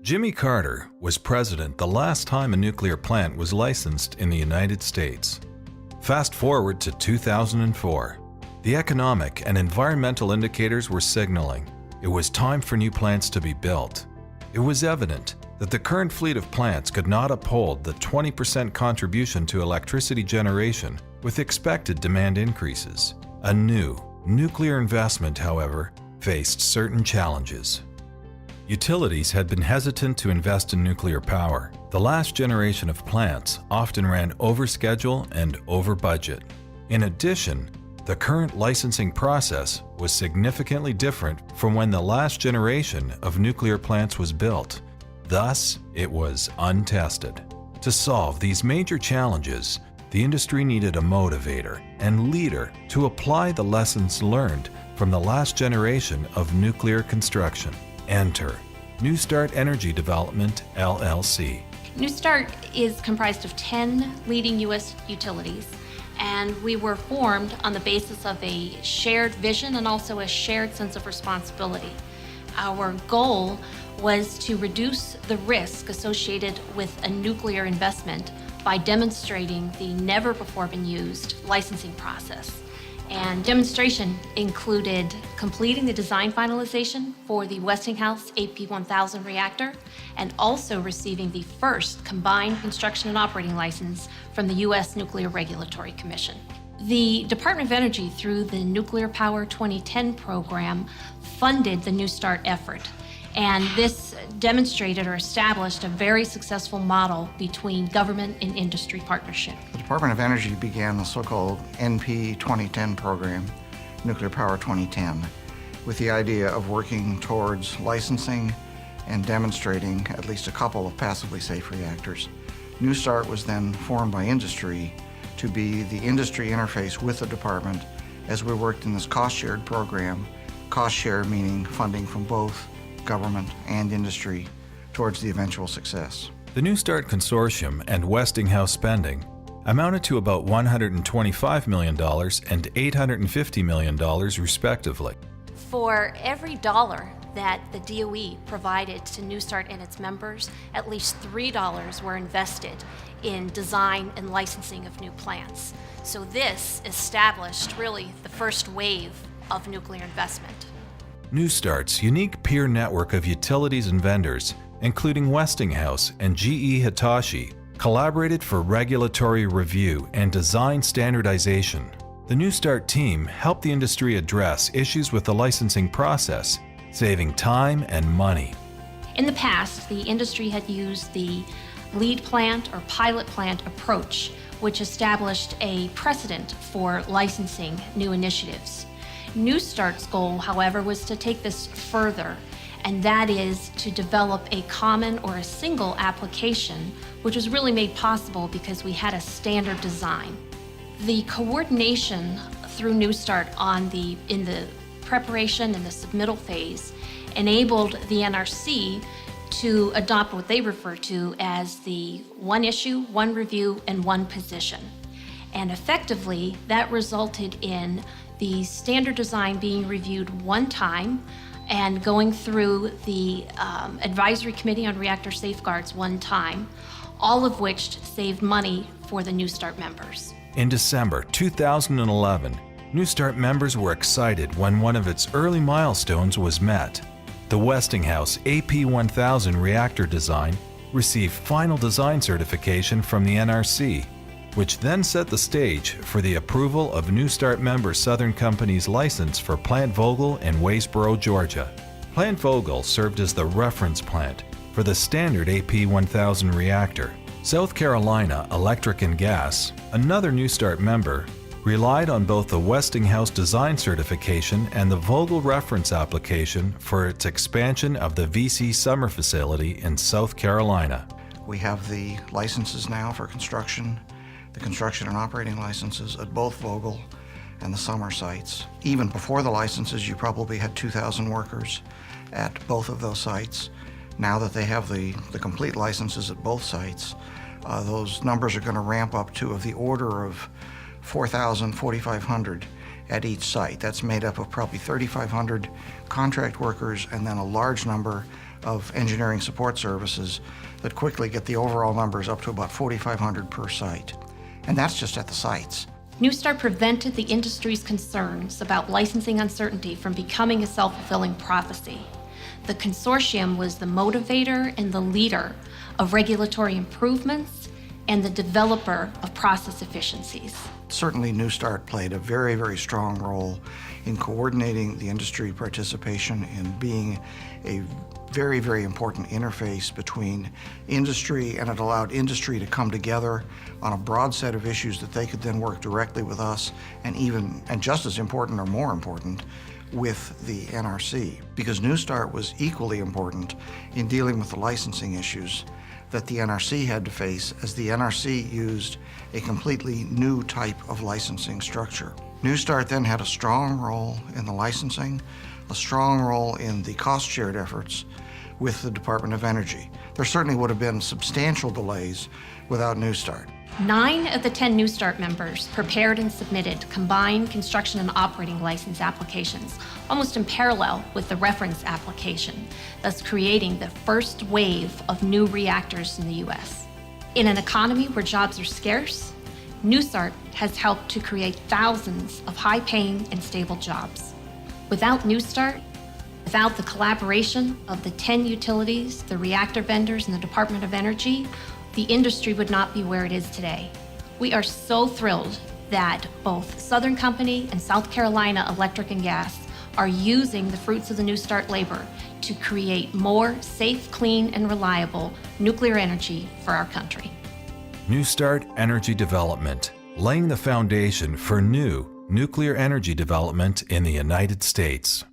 Jimmy Carter was president the last time a nuclear plant was licensed in the United States. Fast forward to 2004. The economic and environmental indicators were signaling it was time for new plants to be built. It was evident that the current fleet of plants could not uphold the 20% contribution to electricity generation with expected demand increases. A new nuclear investment, however, faced certain challenges. Utilities had been hesitant to invest in nuclear power. The last generation of plants often ran over schedule and over budget. In addition, the current licensing process was significantly different from when the last generation of nuclear plants was built. Thus, it was untested. To solve these major challenges, the industry needed a motivator and leader to apply the lessons learned from the last generation of nuclear construction. Enter NuStart Energy Development, LLC. NuStart is comprised of 10 leading U.S. utilities, and we were formed on the basis of a shared vision and also a shared sense of responsibility. Our goal was to reduce the risk associated with a nuclear investment by demonstrating the never-before-been-used licensing process. And demonstration included completing the design finalization for the Westinghouse AP1000 reactor and also receiving the first combined construction and operating license from the U.S. Nuclear Regulatory Commission. The Department of Energy, through the Nuclear Power 2010 program, funded the NuStart effort. And this demonstrated or established a very successful model between government and industry partnership. The Department of Energy began the so-called NP 2010 program, Nuclear Power 2010, with the idea of working towards licensing and demonstrating at least a couple of passively safe reactors. NuStart was then formed by industry to be the industry interface with the department as we worked in this cost-shared program, cost share meaning funding from both government and industry towards the eventual success. The NuStart Consortium and Westinghouse spending amounted to about $125 million and $850 million respectively. For every dollar that the DOE provided to NuStart and its members, at least $3 were invested in design and licensing of new plants. So this established really the first wave of nuclear investment. NuStart's unique peer network of utilities and vendors, including Westinghouse and GE Hitachi, collaborated for regulatory review and design standardization. The NuStart team helped the industry address issues with the licensing process, saving time and money. In the past, the industry had used the lead plant or pilot plant approach, which established a precedent for licensing new initiatives. NuStart's goal, however, was to take this further, and that is to develop a common or a single application, which was really made possible because we had a standard design. The coordination through NuStart in the preparation and the submittal phase enabled the NRC to adopt what they refer to as the one issue, one review, and one position. And effectively, that resulted in the standard design being reviewed one time and going through the Advisory Committee on Reactor Safeguards one time, all of which saved money for the NuStart members. In December 2011, NuStart members were excited when one of its early milestones was met. The Westinghouse AP1000 reactor design received final design certification from the NRC, which then set the stage for the approval of NuStart member Southern Company's license for Plant Vogtle in Waynesboro, Georgia. Plant Vogtle served as the reference plant for the standard AP1000 reactor. South Carolina Electric and Gas, another NuStart member, relied on both the Westinghouse design certification and the Vogtle reference application for its expansion of the VC Summer facility in South Carolina. We have the licenses now for construction, the construction and operating licenses at both Vogtle and the Summer sites. Even before the licenses, you probably had 2,000 workers at both of those sites. Now that they have the complete licenses at both sites, those numbers are going to ramp up to of the order of 4,000, 4,500 at each site. That's made up of probably 3,500 contract workers and then a large number of engineering support services that quickly get the overall numbers up to about 4,500 per site. And that's just at the sites. NuStart prevented the industry's concerns about licensing uncertainty from becoming a self-fulfilling prophecy. The consortium was the motivator and the leader of regulatory improvements and the developer of process efficiencies. Certainly, NuStart played a very, very strong role in coordinating the industry participation and being a very, very important interface between industry, and it allowed industry to come together on a broad set of issues that they could then work directly with us, and just as important or more important, with the NRC. Because NuStart was equally important in dealing with the licensing issues that the NRC had to face, as the NRC used a completely new type of licensing structure. NuStart then had a strong role in the licensing, a strong role in the cost-shared efforts with the Department of Energy. There certainly would have been substantial delays without NuStart. 9 of the 10 NuStart members prepared and submitted combined construction and operating license applications, almost in parallel with the reference application, thus creating the first wave of new reactors in the U.S. In an economy where jobs are scarce, NuStart has helped to create thousands of high-paying and stable jobs. Without NuStart, without the collaboration of the 10 utilities, the reactor vendors, and the Department of Energy, the industry would not be where it is today. We are so thrilled that both Southern Company and South Carolina Electric and Gas are using the fruits of the NuStart labor to create more safe, clean, and reliable nuclear energy for our country. NuStart Energy Development, laying the foundation for new nuclear energy development in the United States.